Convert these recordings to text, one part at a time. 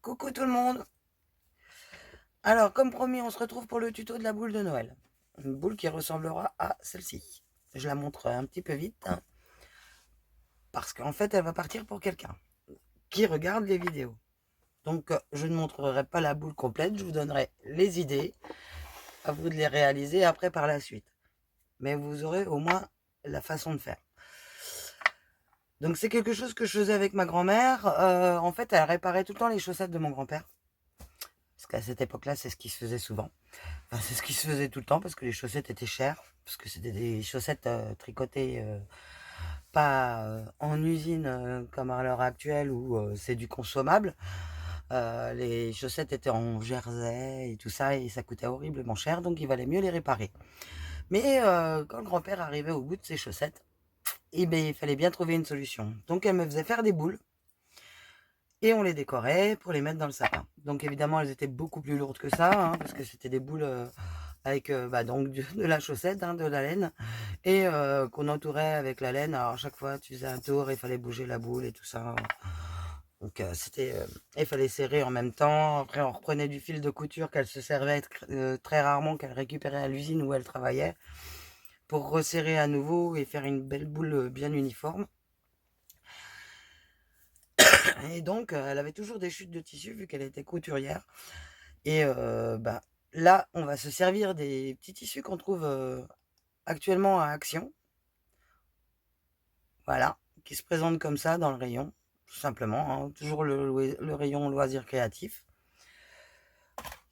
Coucou tout le monde. Alors, comme promis, on se retrouve pour le tuto de la boule de Noël. Une boule qui ressemblera à celle-ci. Je la montre un petit peu vite, hein, parce qu'en fait, elle va partir pour quelqu'un qui regarde les vidéos. Donc, je ne montrerai pas la boule complète, je vous donnerai les idées, à vous de les réaliser après par la suite. Mais vous aurez au moins la façon de faire. Donc, c'est quelque chose que je faisais avec ma grand-mère. En fait, elle réparait tout le temps les chaussettes de mon grand-père. Parce qu'à cette époque-là, c'est ce qui se faisait souvent. Enfin, c'est ce qui se faisait tout le temps parce que les chaussettes étaient chères. Parce que c'était des chaussettes tricotées, pas en usine comme à l'heure actuelle où c'est du consommable. Les chaussettes étaient en jersey et tout ça et ça coûtait horriblement cher. Donc il valait mieux les réparer. Mais quand le grand-père arrivait au bout de ses chaussettes, eh ben, il fallait bien trouver une solution. Donc elle me faisait faire des boules. Et on les décorait pour les mettre dans le sapin. Donc évidemment, elles étaient beaucoup plus lourdes que ça, hein, parce que c'était des boules avec donc de la chaussette, hein, de la laine, et qu'on entourait avec la laine. Alors chaque fois, tu faisais un tour, il fallait bouger la boule et tout ça. Donc il fallait serrer en même temps. Après, on reprenait du fil de couture qu'elle se servait très rarement, qu'elle récupérait à l'usine où elle travaillait, pour resserrer à nouveau et faire une belle boule bien uniforme. Et donc, elle avait toujours des chutes de tissu vu qu'elle était couturière. Et là, on va se servir des petits tissus qu'on trouve actuellement à Action. Voilà, qui se présentent comme ça dans le rayon, tout simplement. Hein, toujours le rayon loisirs créatifs.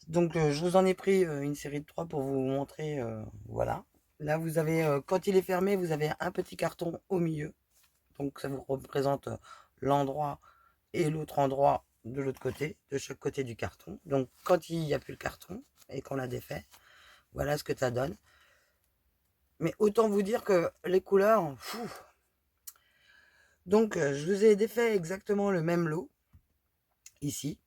Donc, je vous en ai pris une série de 3 pour vous montrer. Voilà. Là, vous avez, quand il est fermé, vous avez un petit carton au milieu. Donc, ça vous représente l'endroit et l'autre endroit de l'autre côté, de chaque côté du carton. Donc, quand il n'y a plus le carton et qu'on l'a défait, voilà ce que ça donne. Mais autant vous dire que les couleurs, fou. Donc, je vous ai défait exactement le même lot, ici.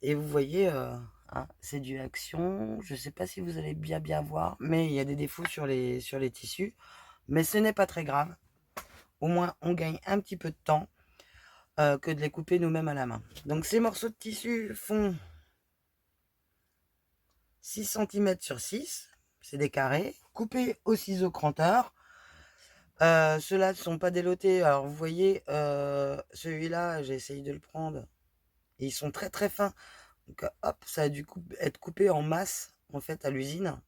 Et vous voyez, hein, c'est du Action. Je ne sais pas si vous allez bien voir, mais il y a des défauts sur les tissus. Mais ce n'est pas très grave. Au moins, on gagne un petit peu de temps que de les couper nous-mêmes à la main. Donc, ces morceaux de tissu font 6 cm sur 6. C'est des carrés. Coupés au ciseau cranteur. Ceux-là ne sont pas délotés. Alors, vous voyez, celui-là, j'ai essayé de le prendre. Et ils sont très très fins. Donc, hop, ça a dû être coupé en masse, en fait, à l'usine.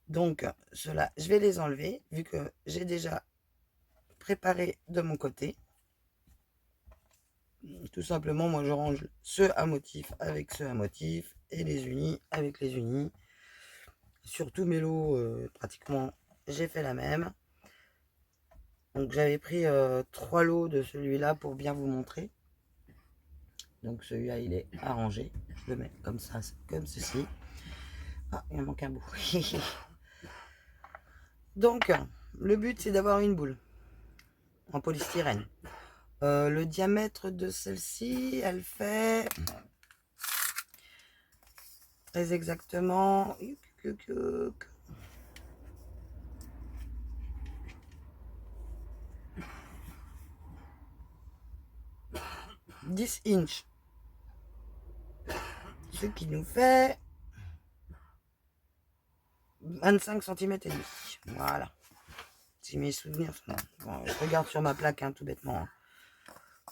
Donc, ceux-là, je vais les enlever, vu que j'ai déjà préparé de mon côté. Tout simplement, moi, je range ceux à motif avec ceux à motif, et les unis avec les unis. Sur tous mes lots, pratiquement, j'ai fait la même. Donc, j'avais pris 3 lots de celui-là pour bien vous montrer. Donc, celui-là, il est arrangé. Je le mets comme ça, comme ceci. Ah, il me manque un bout. Donc, le but, c'est d'avoir une boule en polystyrène. Le diamètre de celle-ci, elle fait très exactement 10 inches. Ce qui nous fait 25 cm et demi. Voilà. Si mes souvenirs sont... Bon, je regarde sur ma plaque, hein, tout bêtement. Hein.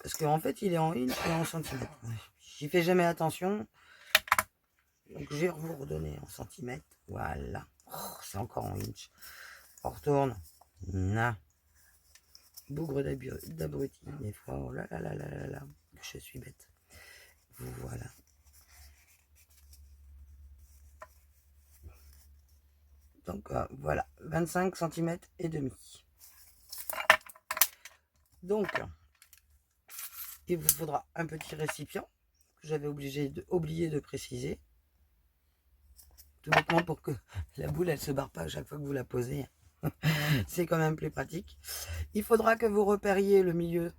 Parce qu'en fait, il est en inches et en centimètres. J'y fais jamais attention. Donc, je vais vous redonner en centimètres. Voilà. Oh, c'est encore en inches. On retourne. Na. Bougre d'abruti. Des fois, oh là là là là là là. Je suis bête. Voilà. Donc, voilà. 25 cm et demi. Donc, il vous faudra un petit récipient que j'avais oublié de préciser. Tout bêtement pour que la boule elle se barre pas à chaque fois que vous la posez. C'est quand même plus pratique. Il faudra que vous repériez le milieu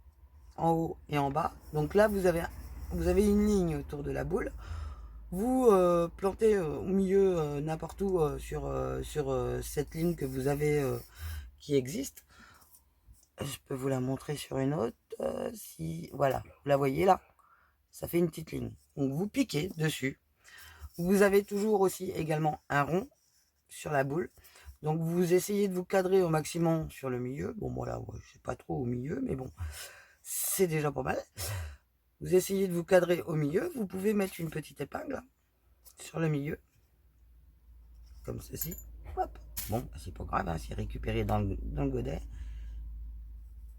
en haut et en bas. Donc là, vous avez une ligne autour de la boule. Vous plantez au milieu n'importe où sur cette ligne que vous avez qui existe. Je peux vous la montrer sur une autre. Si voilà, vous la voyez là, ça fait une petite ligne. Donc vous piquez dessus. Vous avez toujours aussi également un rond sur la boule. Donc vous essayez de vous cadrer au maximum sur le milieu. Bon voilà, je sais pas trop au milieu, mais bon, c'est déjà pas mal. Vous essayez de vous cadrer au milieu. Vous pouvez mettre une petite épingle sur le milieu, comme ceci. Hop. Bon, c'est pas grave, hein, c'est récupéré dans le godet.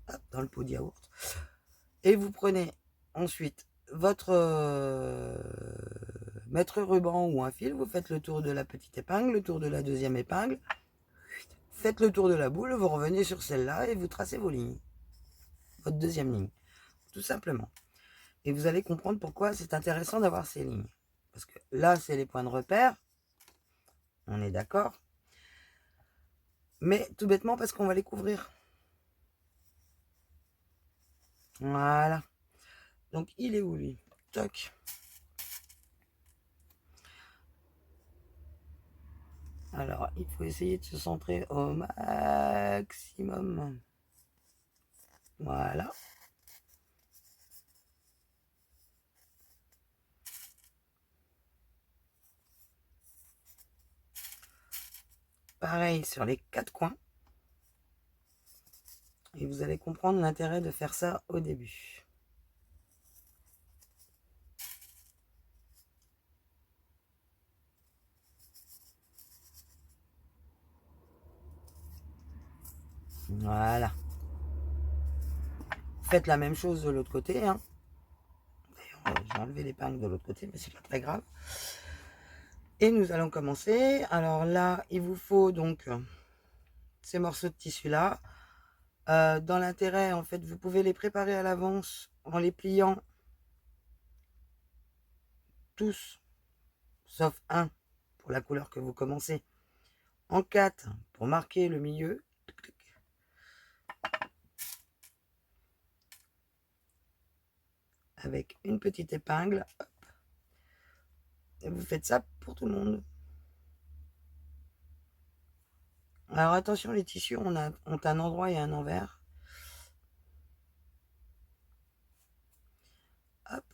Hop, dans le pot de yaourt. Et vous prenez ensuite votre mètre ruban ou un fil, vous faites le tour de la petite épingle, le tour de la deuxième épingle, faites le tour de la boule, vous revenez sur celle-là et vous tracez vos lignes. Votre deuxième ligne, tout simplement. Et vous allez comprendre pourquoi c'est intéressant d'avoir ces lignes. Parce que là, c'est les points de repère, on est d'accord. Mais tout bêtement parce qu'on va les couvrir. Voilà. Donc il est où lui? Toc. Alors, il faut essayer de se centrer au maximum. Voilà. Pareil sur les quatre coins. Et vous allez comprendre l'intérêt de faire ça au début. Voilà. Faites la même chose de l'autre côté. Hein. D'ailleurs, j'ai enlevé l'épingle de l'autre côté, mais c'est pas très grave. Et nous allons commencer. Alors là, il vous faut donc ces morceaux de tissu là. Dans l'intérêt, en fait, vous pouvez les préparer à l'avance en les pliant tous, sauf un pour la couleur que vous commencez, en 4 pour marquer le milieu. Avec une petite épingle. Hop. Et vous faites ça pour tout le monde. Alors attention, les tissus ont un endroit et un envers. Hop.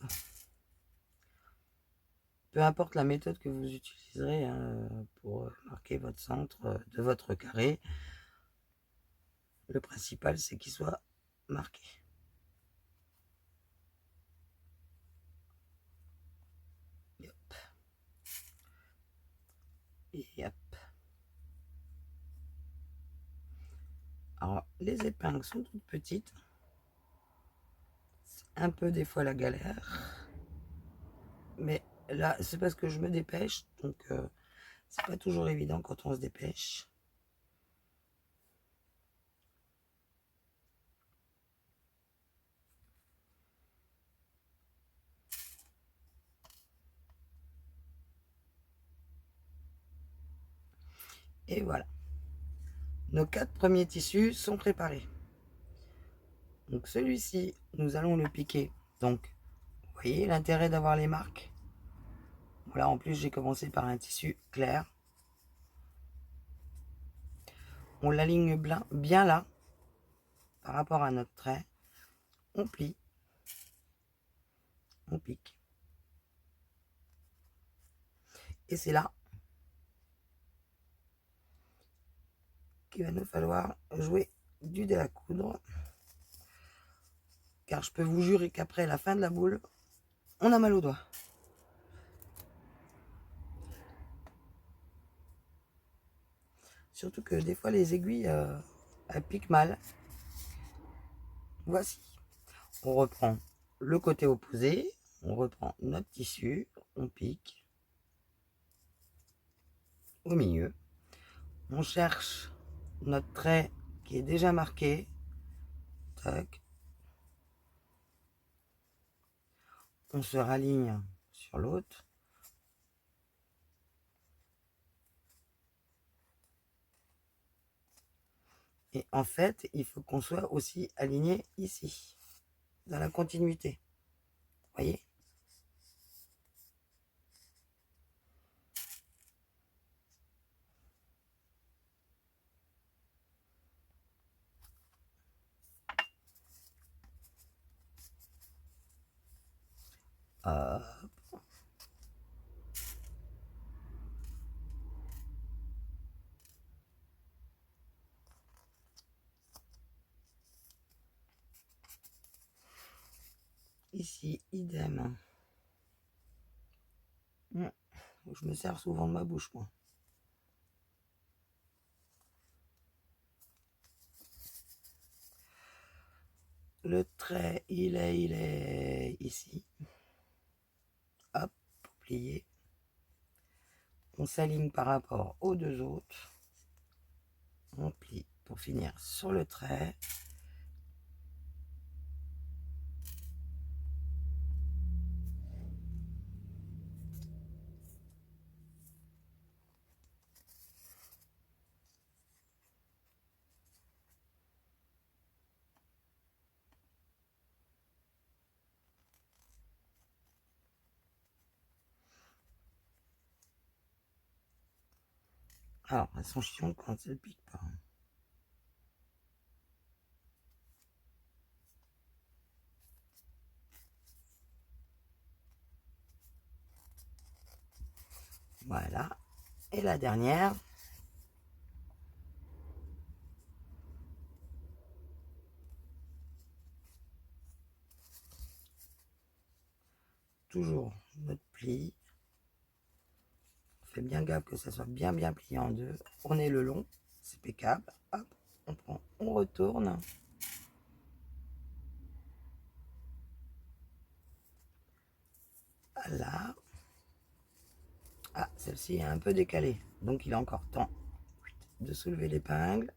Peu importe la méthode que vous utiliserez hein, pour marquer votre centre de votre carré, le principal c'est qu'il soit marqué. Et hop. Et hop. Alors les épingles sont toutes petites. C'est un peu des fois la galère. Mais là c'est parce que je me dépêche. Donc c'est pas toujours évident quand on se dépêche. Et voilà. Nos 4 premiers tissus sont préparés. Donc celui-ci, nous allons le piquer. Donc, vous voyez l'intérêt d'avoir les marques. Voilà, en plus j'ai commencé par un tissu clair. On l'aligne bien là, par rapport à notre trait. On plie. On pique. Et c'est là qu'il va nous falloir jouer du dé à coudre. Car je peux vous jurer qu'après la fin de la boule, on a mal aux doigts. Surtout que des fois les aiguilles, elles piquent mal. Voici. On reprend le côté opposé. On reprend notre tissu. On pique. Au milieu. On cherche notre trait qui est déjà marqué. Tac. On se raligne sur l'autre. Et en fait, il faut qu'on soit aussi aligné ici, dans la continuité. Voyez? Hop. Ici, idem. Je me sers souvent de ma bouche, moi. Le trait, il est ici. Hop, plié. On s'aligne par rapport aux deux autres. On plie pour finir sur le trait. Alors, elles sont chiantes quand elles piquent pas. Voilà. Et la dernière. Toujours notre pli. On fait bien gaffe que ça soit bien plié en deux. On est le long, c'est impeccable. Hop, on prend, on retourne. Là. Ah, celle-ci est un peu décalée, donc il est encore temps de soulever l'épingle.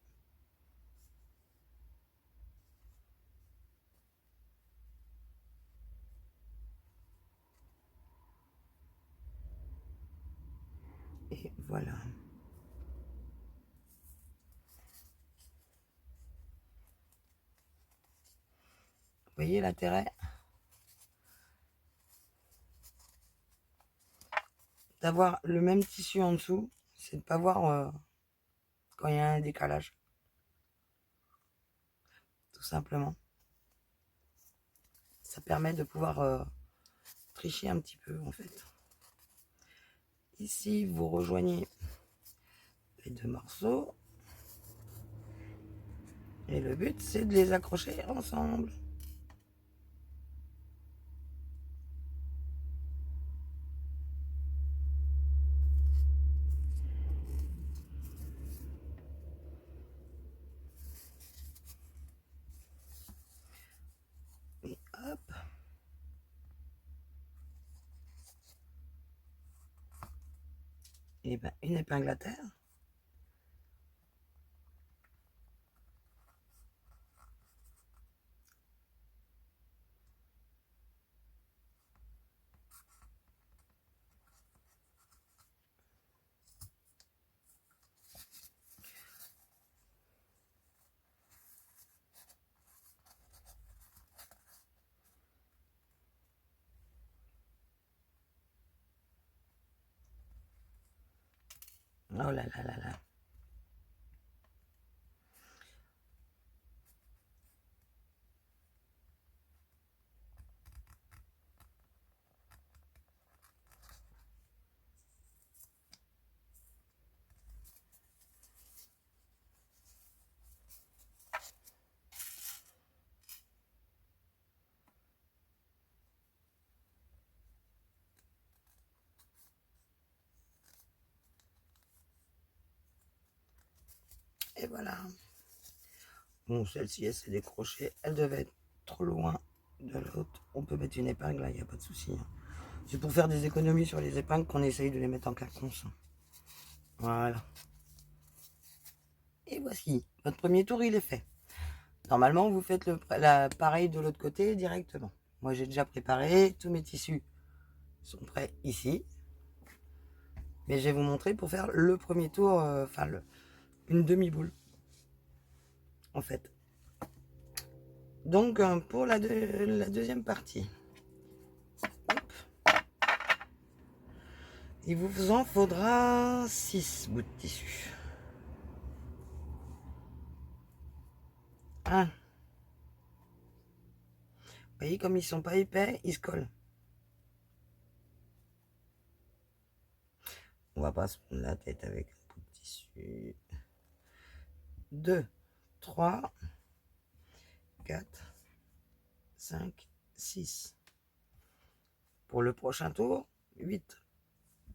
Et voilà. Vous voyez l'intérêt d'avoir le même tissu en dessous, c'est de ne pas voir quand il y a un décalage. Tout simplement. Ça permet de pouvoir tricher un petit peu en fait. Ici, vous rejoignez les deux morceaux. Et le but, c'est de les accrocher ensemble. Et hop. Et ben, une épingle à terre. Oh là là là là. Et voilà. Bon, celle-ci, elle s'est décrochée. Elle devait être trop loin de l'autre. On peut mettre une épingle, là, il n'y a pas de souci. C'est pour faire des économies sur les épingles qu'on essaye de les mettre en claquance. Voilà. Et voici, votre premier tour, il est fait. Normalement, vous faites pareil de l'autre côté directement. Moi, j'ai déjà préparé. Tous mes tissus sont prêts ici. Mais je vais vous montrer pour faire le premier tour, enfin, une demi-boule. En fait. Donc, pour la deuxième partie. Hop. Il vous en faudra 6 bouts de tissu. 1. Vous voyez, comme ils sont pas épais, ils se collent. On va pas se prendre la tête avec un bout de tissu. 2, 3, 4, 5, 6. Pour le prochain tour, 8,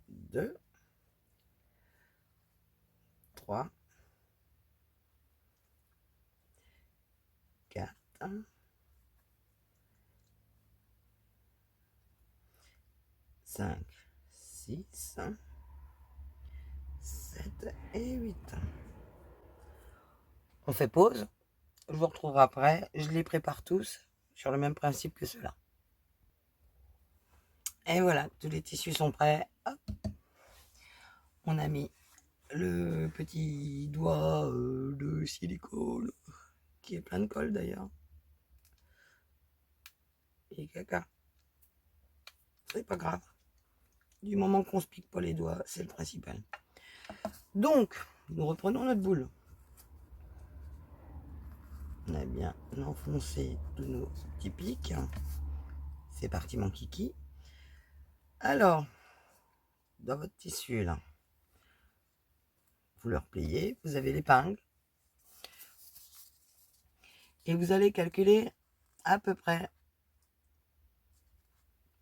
2, 3, 4, 5, 6, 7 et 8. On fait pause. Je vous retrouverai après. Je les prépare tous sur le même principe que ceux-là. Et voilà, tous les tissus sont prêts. Hop. On a mis le petit doigt de silicone qui est plein de colle d'ailleurs. Et caca. C'est pas grave. Du moment qu'on se pique pas les doigts, c'est le principal. Donc, nous reprenons notre boule. On a bien enfoncé tous nos petits pics. C'est parti mon kiki. Alors, dans votre tissu là, vous le repliez, vous avez l'épingle. Et vous allez calculer à peu près,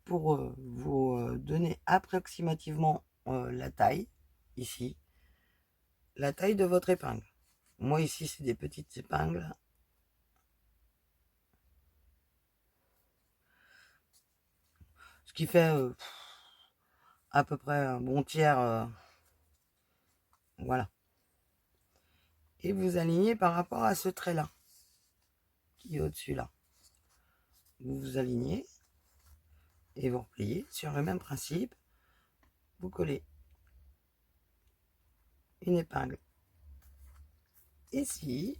pour vous donner approximativement la taille, ici, la taille de votre épingle. Moi ici c'est des petites épingles. Ce qui fait à peu près un bon tiers. Voilà. Et vous alignez par rapport à ce trait là, qui est au-dessus là. Vous vous alignez et vous repliez sur le même principe. Vous collez une épingle ici.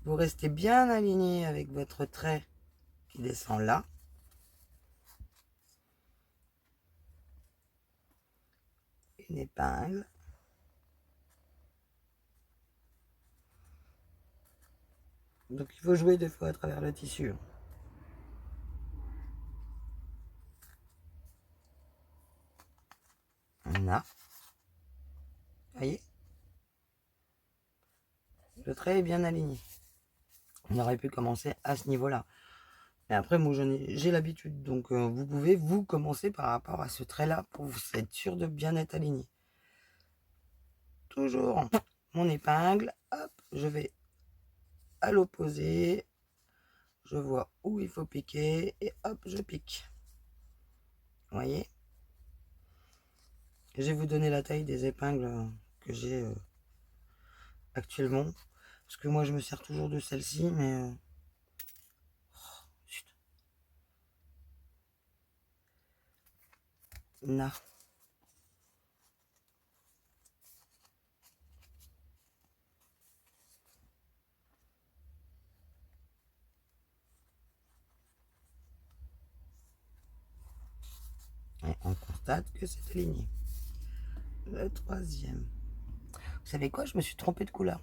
Vous restez bien aligné avec votre trait qui descend là. Une épingle. Donc il faut jouer des fois à travers le tissu. On a. Vous voyez? Le trait est bien aligné. On aurait pu commencer à ce niveau-là. Mais après, moi, j'ai l'habitude. Donc, vous pouvez, vous, commencer par rapport à ce trait-là pour être sûr de bien être aligné. Toujours mon épingle. Hop, je vais à l'opposé. Je vois où il faut piquer. Et hop, je pique. Vous voyez? Je vais vous donner la taille des épingles que j'ai actuellement. Parce que moi, je me sers toujours de celle-ci, mais... Là. Et on constate que c'est aligné. Le troisième. Vous savez quoi? Je me suis trompé de couleur.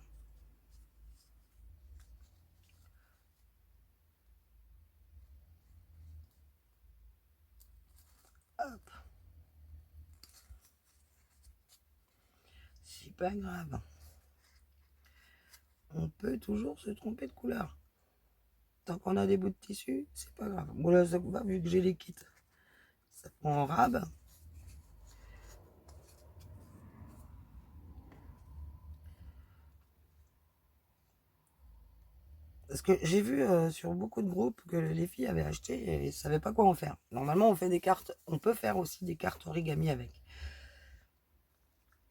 Hop. C'est pas grave. On peut toujours se tromper de couleur. Tant qu'on a des bouts de tissu, c'est pas grave. Bon là, ça va, vu que j'ai les kits. Ça prend en rab. Parce que j'ai vu sur beaucoup de groupes que les filles avaient acheté et ne savaient pas quoi en faire. Normalement, on fait des cartes. On peut faire aussi des cartes origami avec.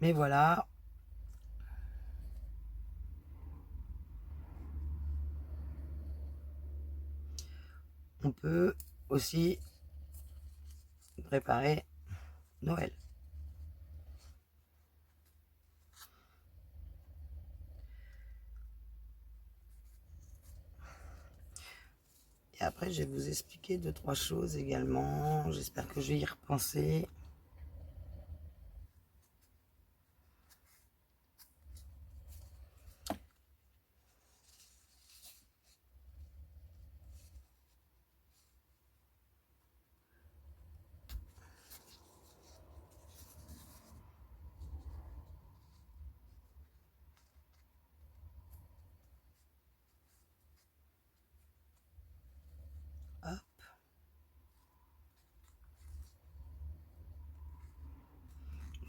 Mais voilà. On peut aussi préparer Noël. Et après, je vais vous expliquer 2-3 choses également. J'espère que je vais y repenser.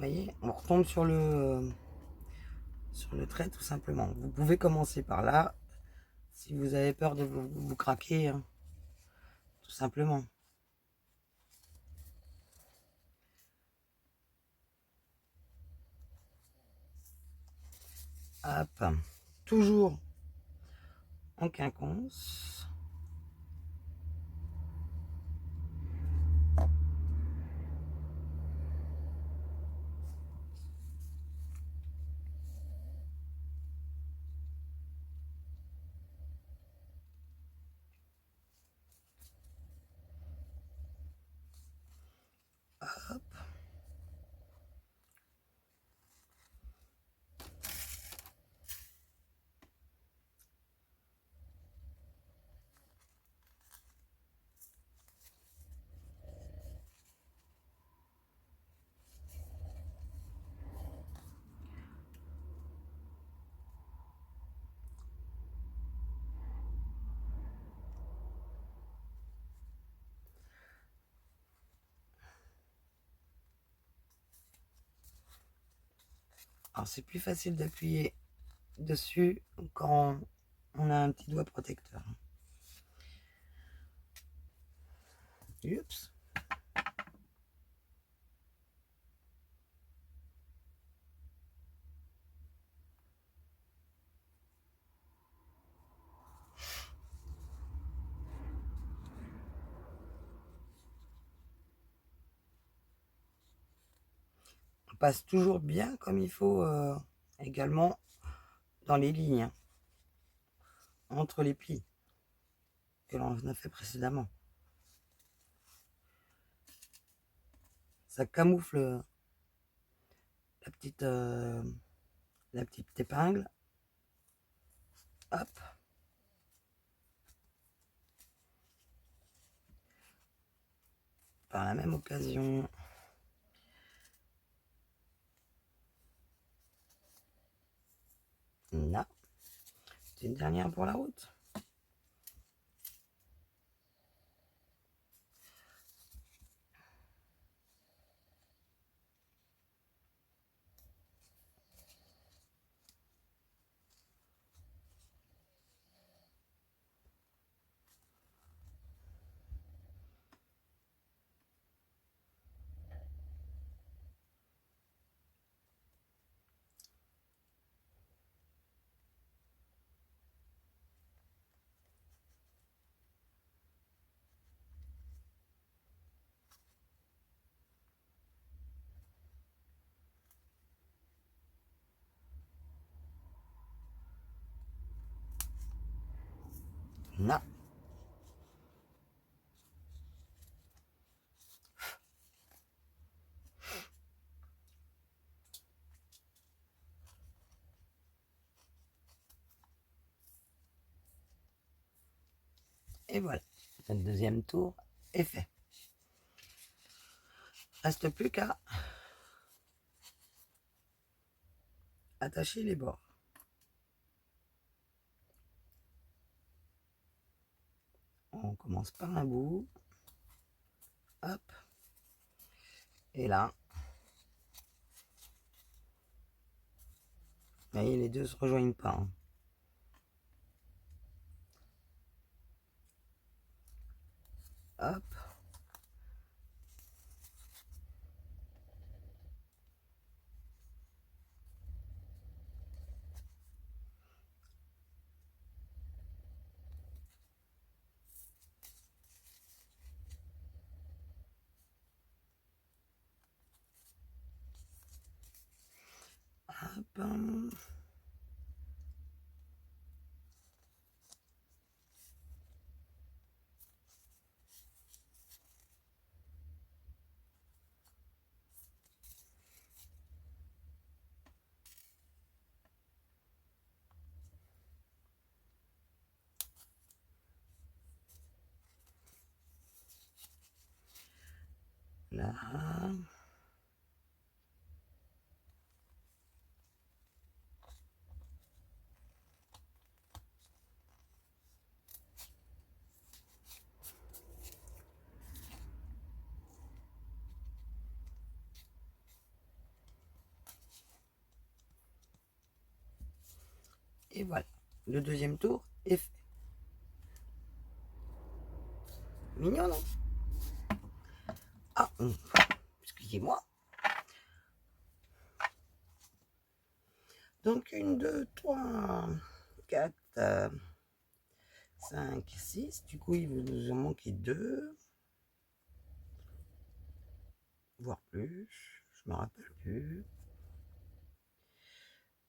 voyez, on retombe sur le trait tout simplement. Vous pouvez commencer par là si vous avez peur de vous craquer, hein, tout simplement. Hop, toujours en quinconce. Hop. Alors c'est plus facile d'appuyer dessus quand on a un petit doigt protecteur. Oups. On passe toujours bien comme il faut également dans les lignes, hein, entre les plis que l'on a fait précédemment. Ça camoufle la petite épingle. Hop. Par la même occasion, là, c'est une dernière pour la route. Là. Et voilà, notre deuxième tour est fait. Reste plus qu'à attacher les bords. On commence par un bout. Hop. Et là. Vous voyez, les deux se rejoignent pas, hein. Hop. Hop. Là. Et voilà, le deuxième tour est fait. Mignon, non? Ah, excusez-moi. Donc, 1, 2, 3, 4, 5, 6. Du coup, il nous en manquer 2. Voire plus. Je me rappelle plus.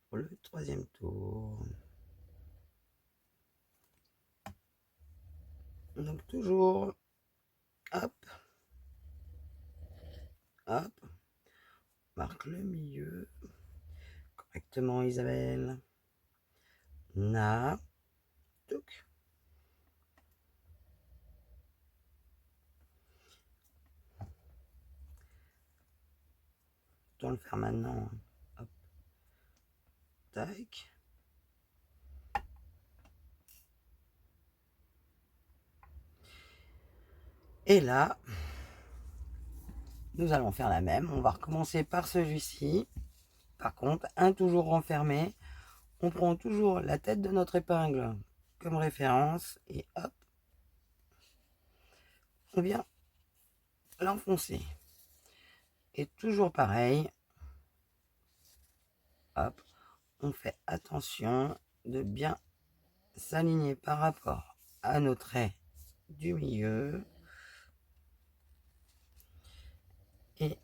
Pour le troisième tour. Donc, toujours. Hop. Hop. Marque le milieu. Correctement, Isabelle. Na. Touc. On le faire maintenant. Hop. Tac. Et là, nous allons faire la même. On va recommencer par celui-ci. Par contre, un toujours renfermé. On prend toujours la tête de notre épingle comme référence et hop, on vient l'enfoncer. Et toujours pareil, hop, on fait attention de bien s'aligner par rapport à nos traits du milieu et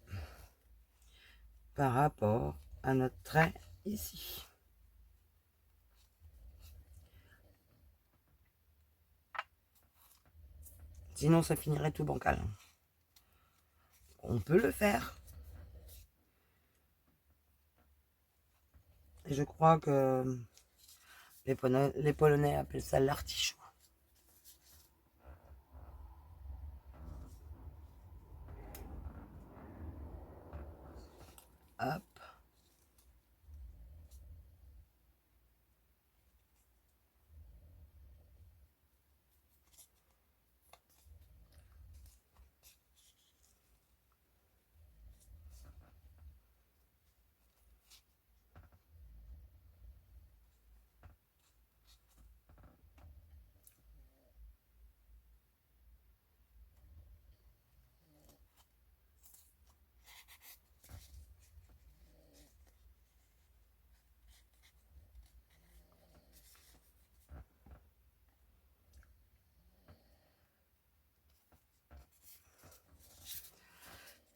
par rapport à notre trait ici. Sinon, ça finirait tout bancal. On peut le faire. Et je crois que les Polonais appellent ça l'artichaut. Hop.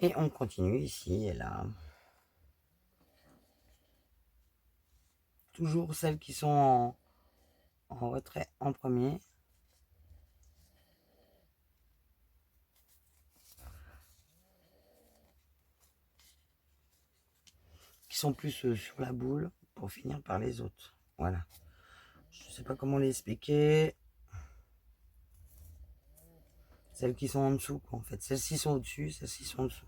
Et on continue ici et là. Toujours celles qui sont en retrait en premier. Qui sont plus sur la boule pour finir par les autres. Voilà. Je ne sais pas comment l'expliquer. Celles qui sont en dessous, quoi, en fait. Celles-ci sont au-dessus, celles-ci sont en dessous.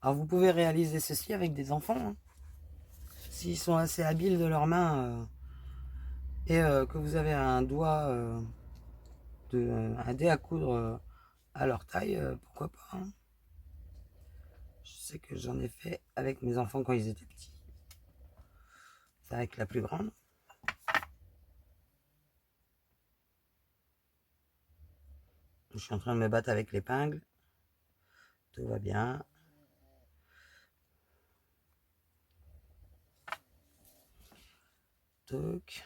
Alors vous pouvez réaliser ceci avec des enfants. Hein. S'ils sont assez habiles de leurs mains et que vous avez un doigt, un dé à coudre à leur taille, pourquoi pas. Hein. Je sais que j'en ai fait avec mes enfants quand ils étaient petits. C'est avec la plus grande. Je suis en train de me battre avec l'épingle. Tout va bien. Toc.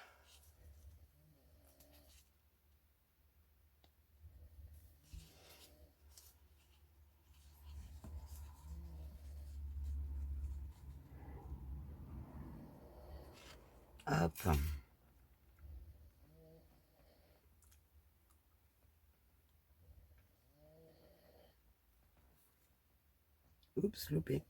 Hop. Oups, loupé.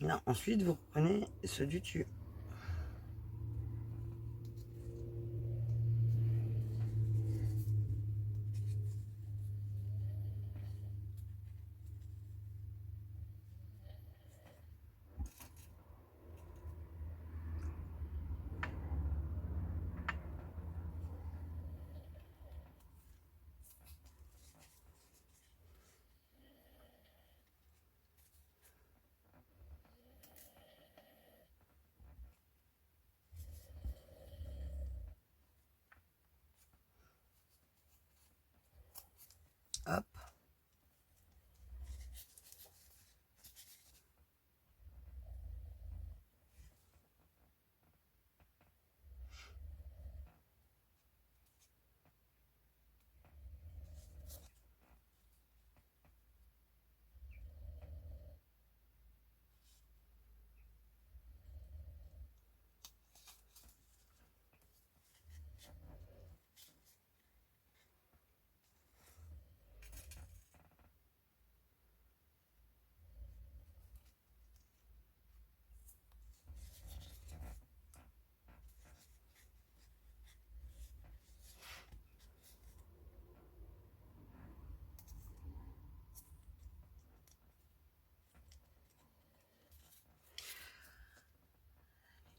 Là, ensuite, vous reprenez ceux du dessus. Hop.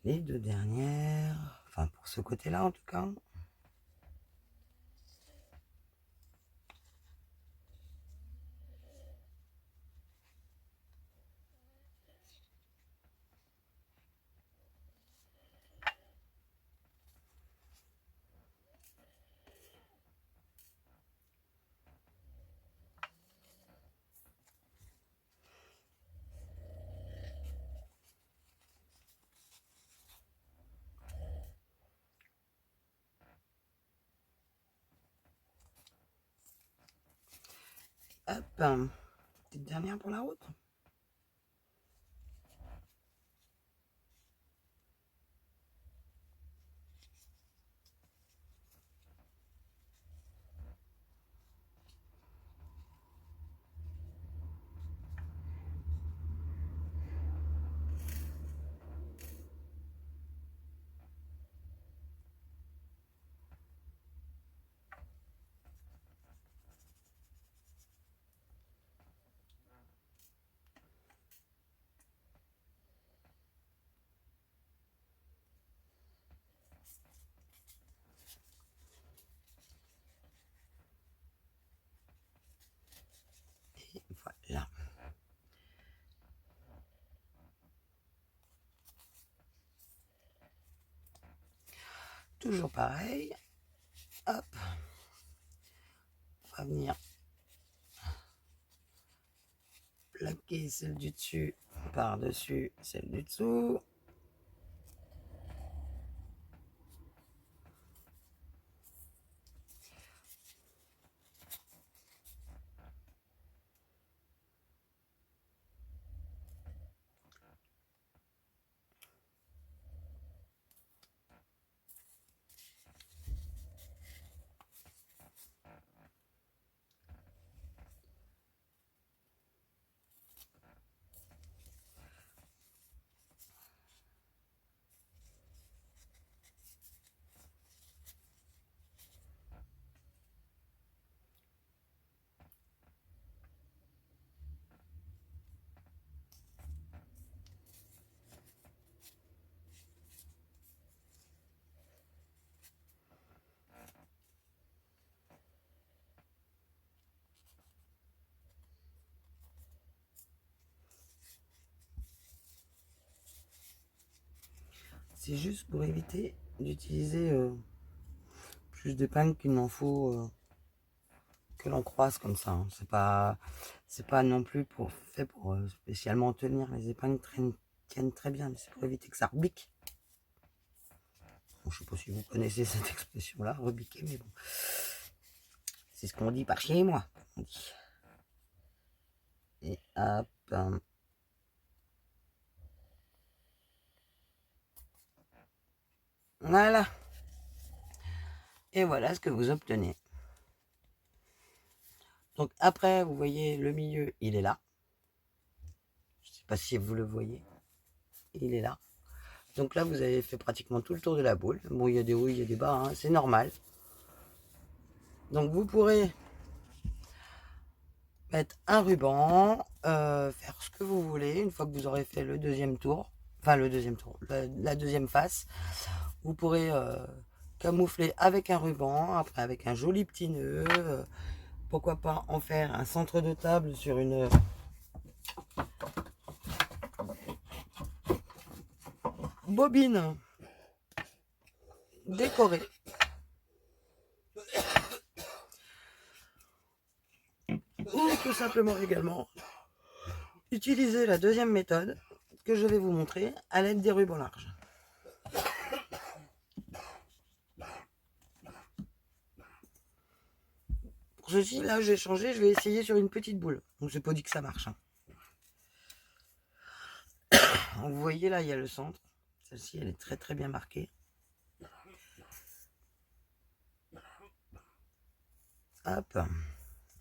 Les deux dernières, enfin pour ce côté-là en tout cas. Hop, petite dernière pour la route. Et voilà. Toujours pareil. Hop. On va venir plaquer celle du dessus par-dessus celle du dessous. C'est juste pour éviter d'utiliser plus d'épingles qu'il n'en faut que l'on croise comme ça. Hein. C'est pas non plus fait pour spécialement tenir. Les épingles tiennent très bien, mais c'est pour éviter que ça rebique. Bon, je sais pas si vous connaissez cette expression-là, rebiquer, mais bon. C'est ce qu'on dit par chez moi. On dit. Et hop. Voilà. Et voilà ce que vous obtenez. Donc après, vous voyez le milieu, il est là. Je ne sais pas si vous le voyez. il est là. Donc là, vous avez fait pratiquement tout le tour de la boule. Bon, il y a des hauts, il y a des bas, hein, c'est normal. Donc vous pourrez mettre un ruban, faire ce que vous voulez. Une fois que vous aurez fait le deuxième tour, enfin le deuxième tour, la deuxième face, vous pourrez camoufler avec un ruban, après avec un joli petit nœud. Pourquoi pas en faire un centre de table sur une bobine décorée. Ou tout simplement également utiliser la deuxième méthode que je vais vous montrer à l'aide des rubans larges. Pour ceci, là, j'ai changé, je vais essayer sur une petite boule. Donc, j'ai pas dit que ça marche. Hein. Vous voyez, là, il y a le centre. Celle-ci, elle est très très bien marquée. Hop,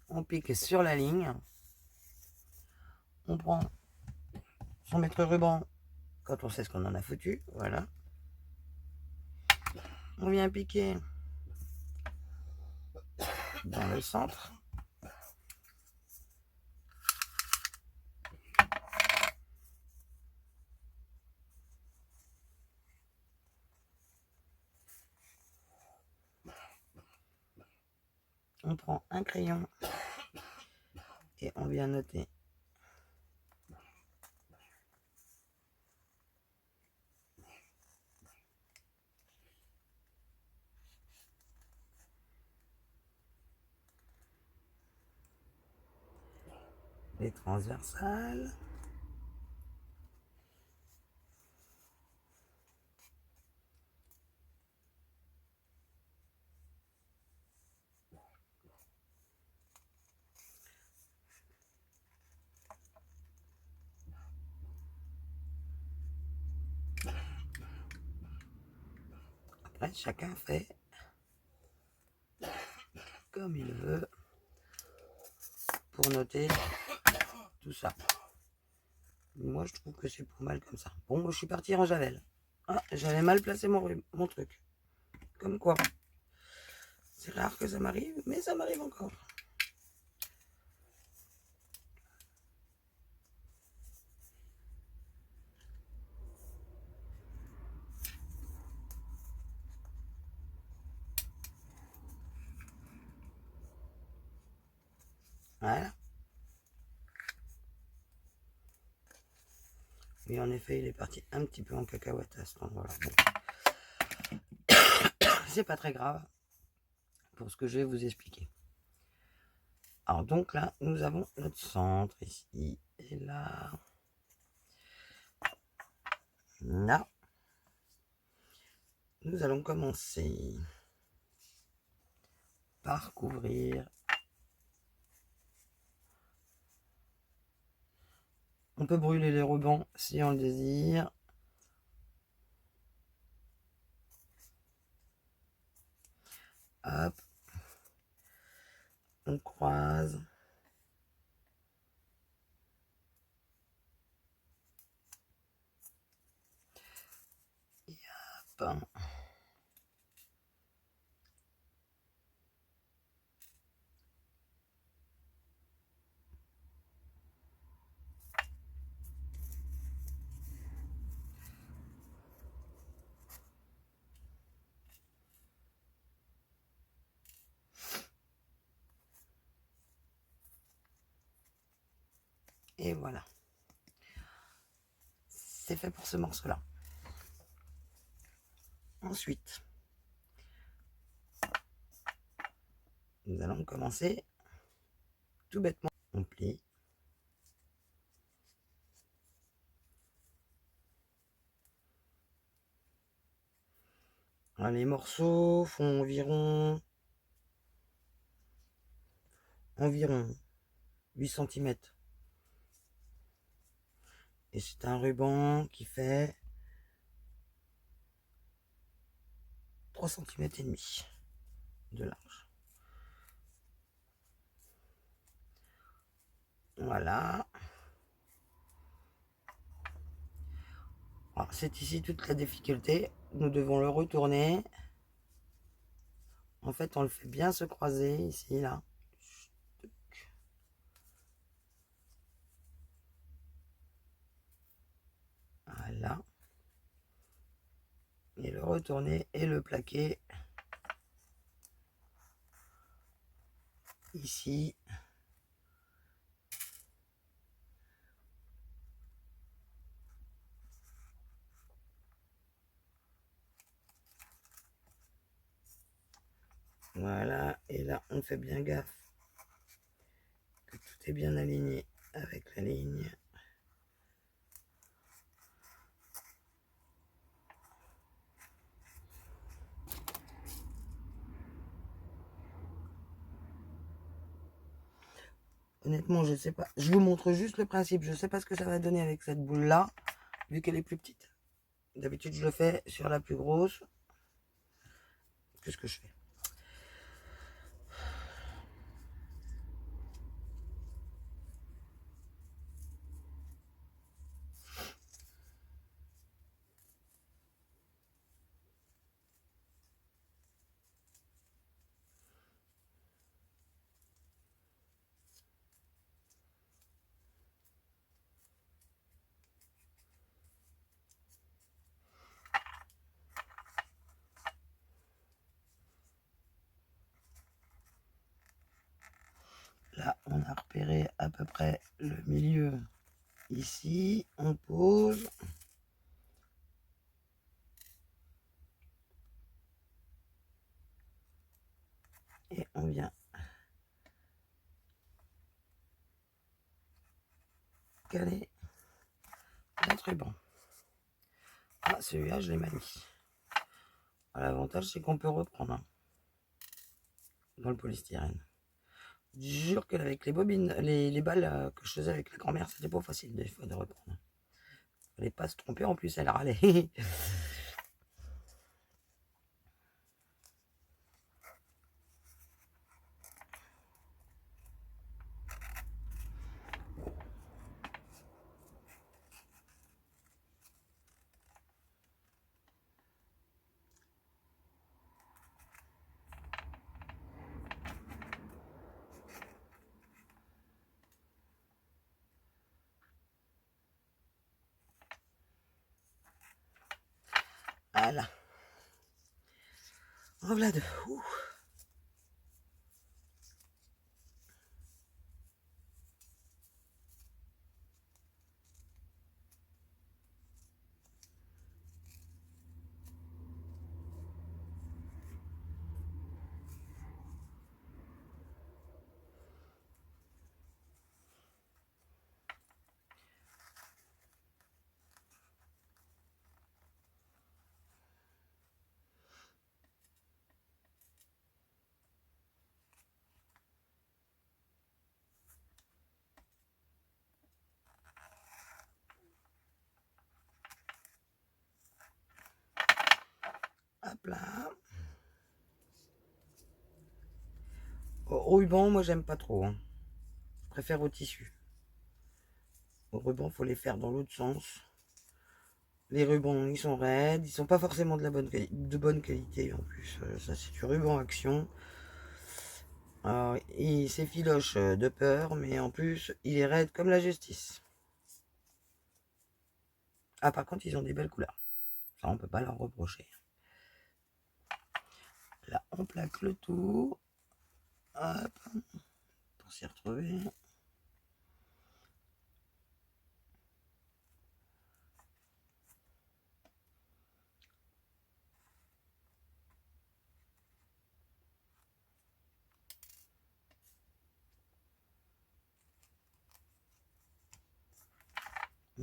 on pique sur la ligne. On prend son mètre ruban quand on sait ce qu'on en a foutu. Voilà. On vient piquer dans le centre. On prend un crayon et on vient noter les transversales. Après, chacun fait comme il veut pour noter tout ça. Moi, je trouve que c'est pas mal comme ça. Bon, moi, je suis parti en javel. Ah, j'avais mal placé mon truc. Comme quoi. C'est rare que ça m'arrive, mais ça m'arrive encore. Voilà. Et en effet, il est parti un petit peu en cacahuète à cet endroit-là. Bon. C'est pas très grave pour ce que je vais vous expliquer. Alors donc là, nous avons notre centre ici et là. Là. Nous allons commencer par couvrir. On peut brûler les rubans si on le désire. Hop. On croise. Et hop. Et voilà. C'est fait pour ce morceau-là. Ensuite, nous allons commencer tout bêtement. On plie. Les morceaux font environ 8 cm. Et c'est un ruban qui fait 3,5 cm de large. Voilà. c'est ici toute la difficulté. Nous devons le retourner. En fait, on le fait bien se croiser ici, là. Voilà. Et le retourner et le plaquer ici. Voilà, et là on fait bien gaffe que tout est bien aligné avec la ligne. Honnêtement, je sais pas. Je vous montre juste le principe. Je sais pas ce que ça va donner avec cette boule là, vu qu'elle est plus petite. D'habitude, je le fais sur la plus grosse. Qu'est-ce que je fais? Là, on a repéré à peu près le milieu ici. On pose. Et on vient caler notre ruban. Ah, celui-là, je l'ai mal mis. L'avantage, c'est qu'on peut reprendre dans le polystyrène. Je jure qu'avec les bobines, les balles que je faisais avec la grand-mère, c'était pas facile des fois de reprendre. Fallait pas se tromper, en plus elle râlait. Voilà. En voilà deux. Ouh. Hop là. Au ruban, moi j'aime pas trop. Hein. Je préfère au tissu. Au ruban, faut les faire dans l'autre sens. Les rubans, ils sont raides, ils sont pas forcément de bonne qualité en plus. Ça, c'est du ruban action. Alors, il s'effiloche de peur, mais en plus, il est raide comme la justice. Ah, par contre, ils ont des belles couleurs. Ça, on peut pas leur reprocher. Là, on plaque le tout. Hop, pour s'y retrouver.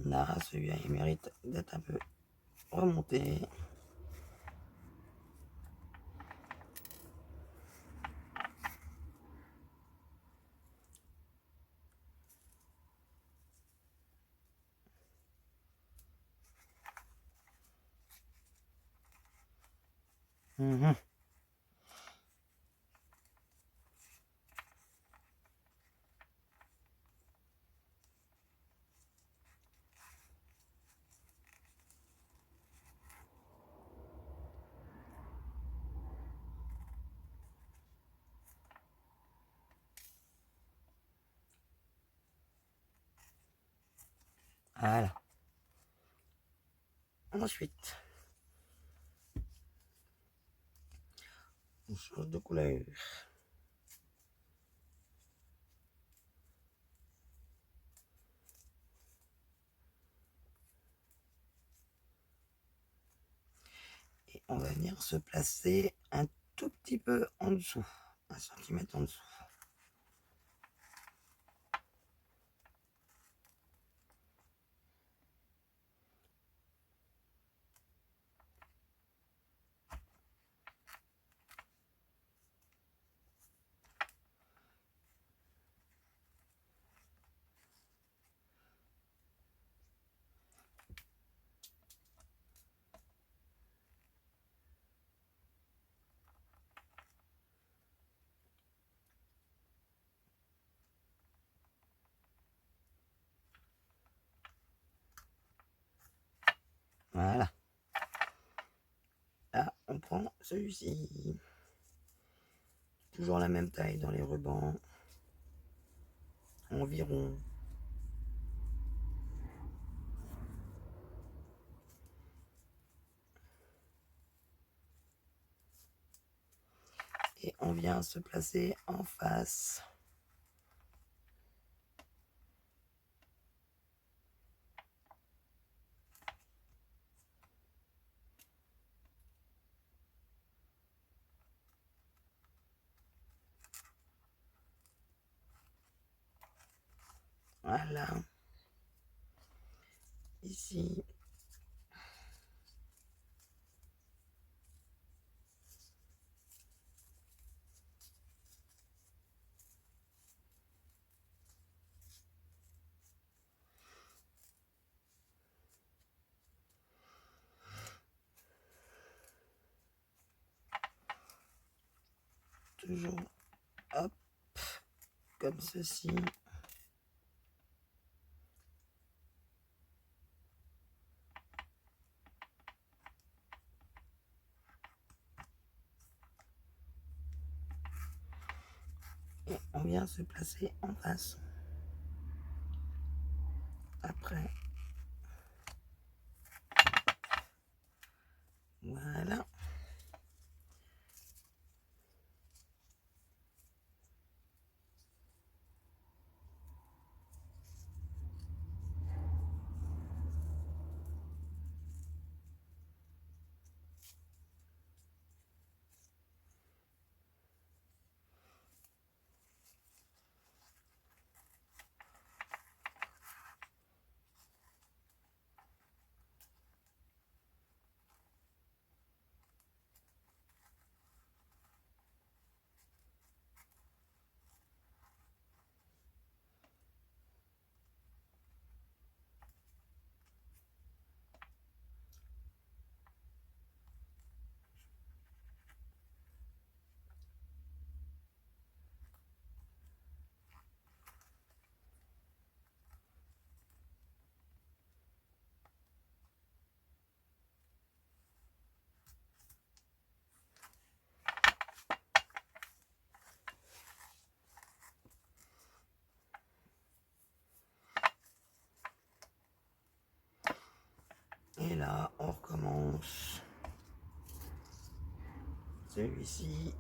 Là, celui-là, il mérite d'être un peu remonté. Mmh. Voilà. Ensuite, on change de couleur. Et on va venir se placer un tout petit peu en dessous, 1 cm en dessous. Voilà. Là, on prend celui-ci. Toujours la même taille dans les rubans. Environ. Et on vient se placer en face. Voilà. Ici. Toujours, hop, comme ceci. Et on vient se placer en face. Après, voilà. Et là, on recommence. Celui-ci.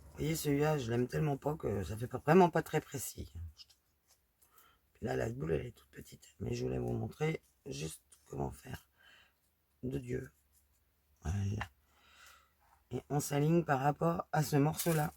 Vous voyez, celui-là, je l'aime tellement pas que ça fait vraiment pas très précis. Puis là, la boule, elle est toute petite. Mais je voulais vous montrer juste comment faire de Dieu. Voilà. Et on s'aligne par rapport à ce morceau-là.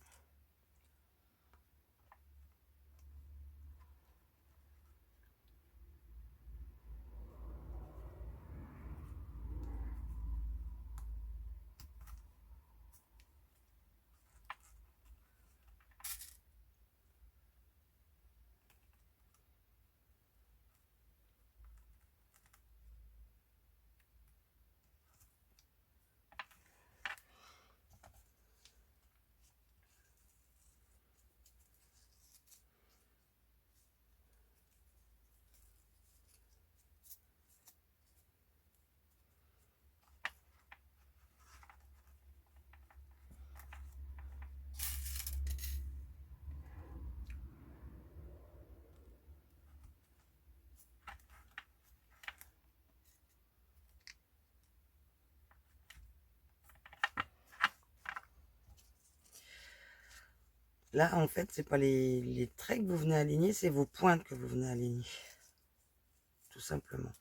Là, en fait, c'est pas les traits que vous venez aligner, c'est vos pointes que vous venez aligner. Tout simplement.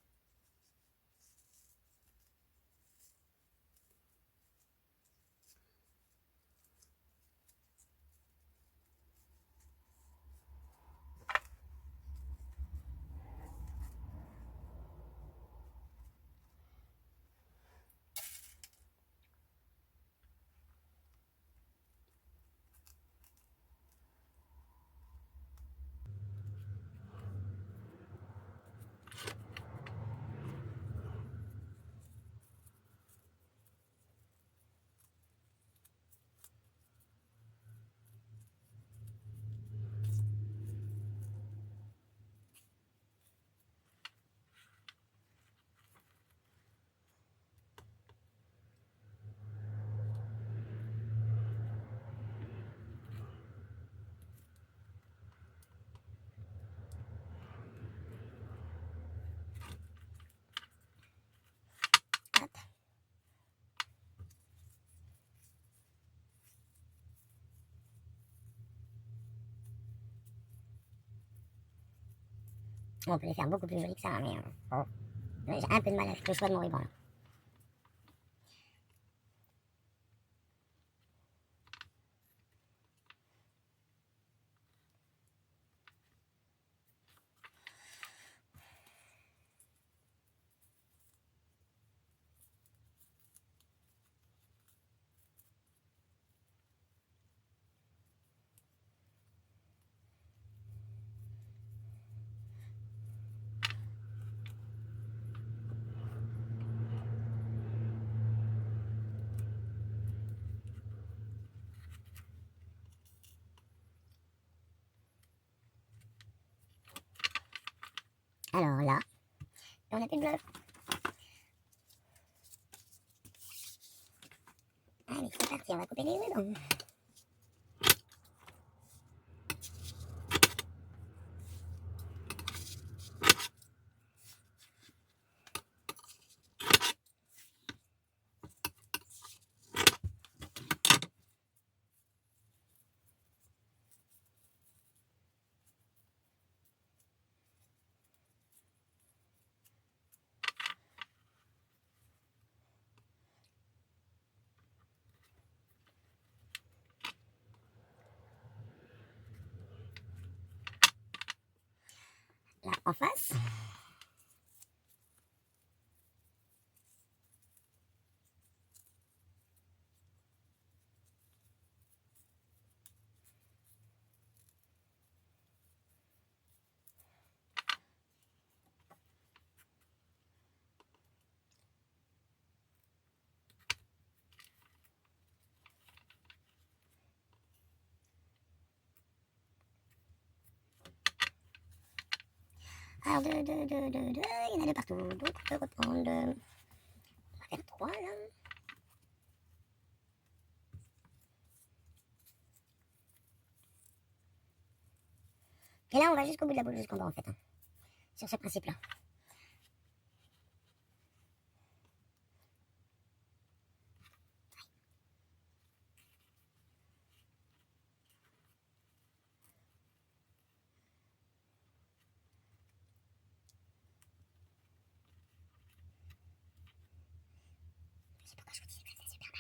On peut les faire beaucoup plus jolis que ça, mais j'ai un peu de mal avec le choix de mon ruban là. Alors là, on n'a plus de bleu. Allez, c'est parti, on va couper les rubans. Là, en face. Alors, il y en a deux partout. Donc, on peut reprendre. On va faire 3 là. Et là, on va jusqu'au bout de la boule, jusqu'en bas en fait. Hein, sur ce principe-là. C'est pourquoi je vous disais que c'était super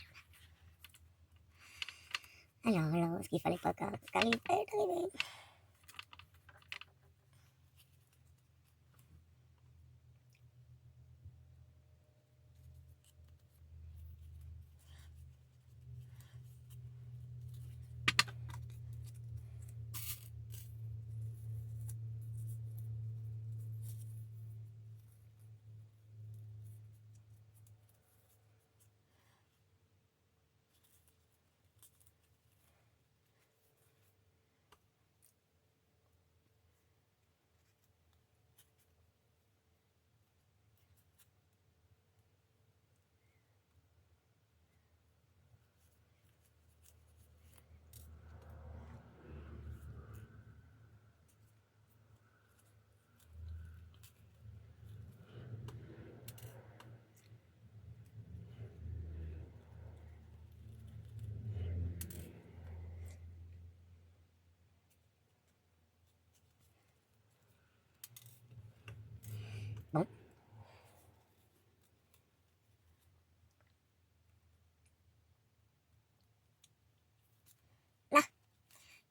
mal. Alors là, ce qu'il fallait pas qu'arrive est arrivé.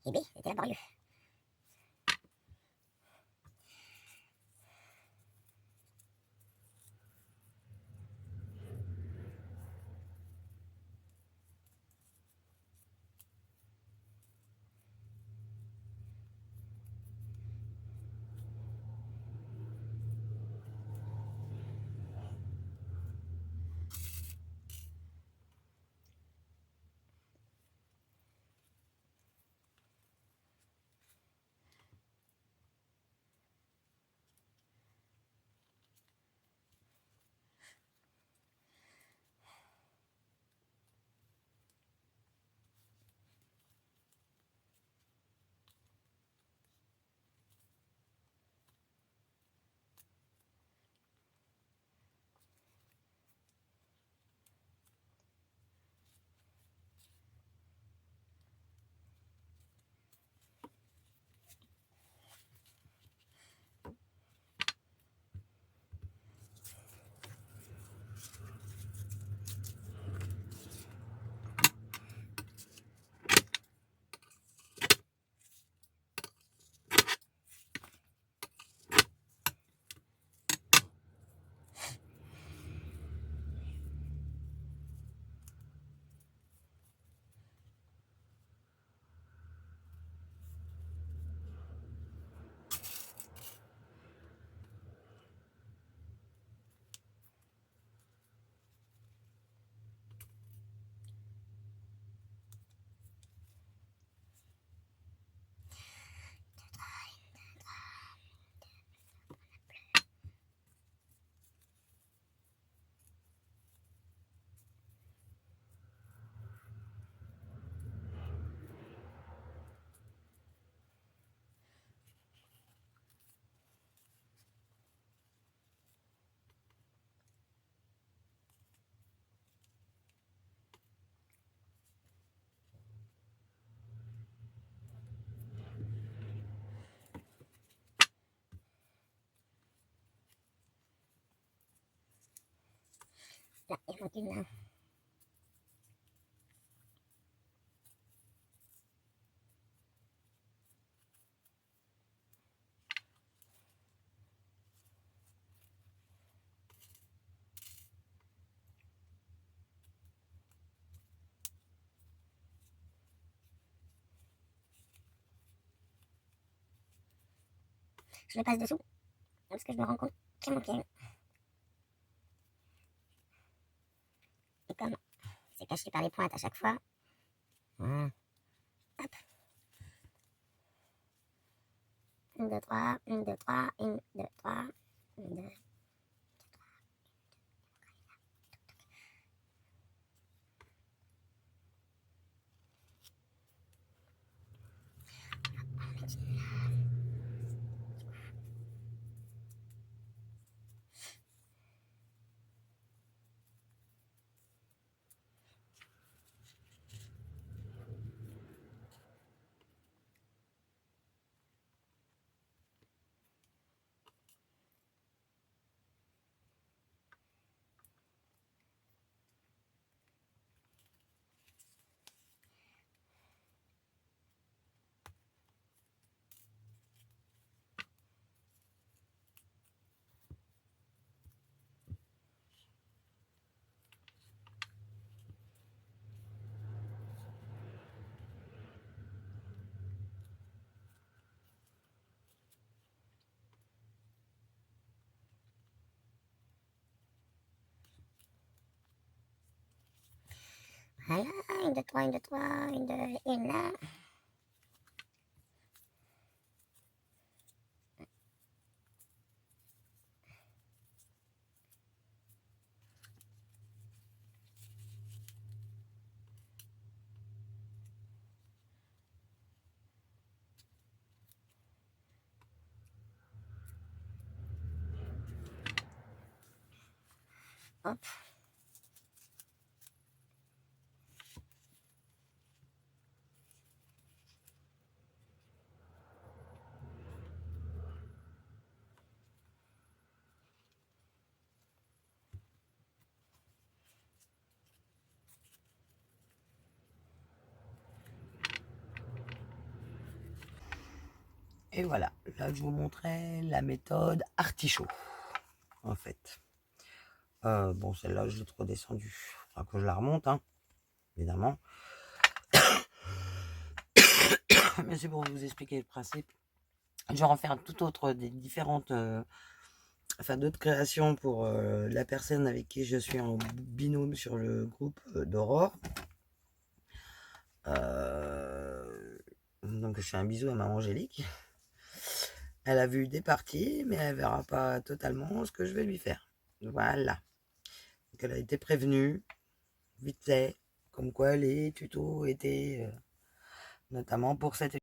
Et B, c'était laborieux. Là, il manque une main. Je le passe dessous, parce que je me rends compte qu'il manque une. Et comme c'est caché par les pointes à chaque fois, hop, 1, 2, 3, 1, 2, 3, 1, 2, 3, 1, 2. Voilà, 1, 2, 3, 1, 2, 3, 1, 2, 1 là. Hop. Et voilà, là je vous montrais la méthode artichaut, en fait. Bon, celle-là, je l'ai trop descendue. Faudra que je la remonte, hein, évidemment. Mais c'est pour vous expliquer le principe. Je vais en faire tout autre, des différentes, enfin d'autres créations pour la personne avec qui je suis en binôme sur le groupe d'Aurore. Donc je fais un bisou à ma Angélique. Elle a vu des parties, mais elle verra pas totalement ce que je vais lui faire. Voilà. Donc elle a été prévenue, vite fait, comme quoi les tutos étaient notamment pour cette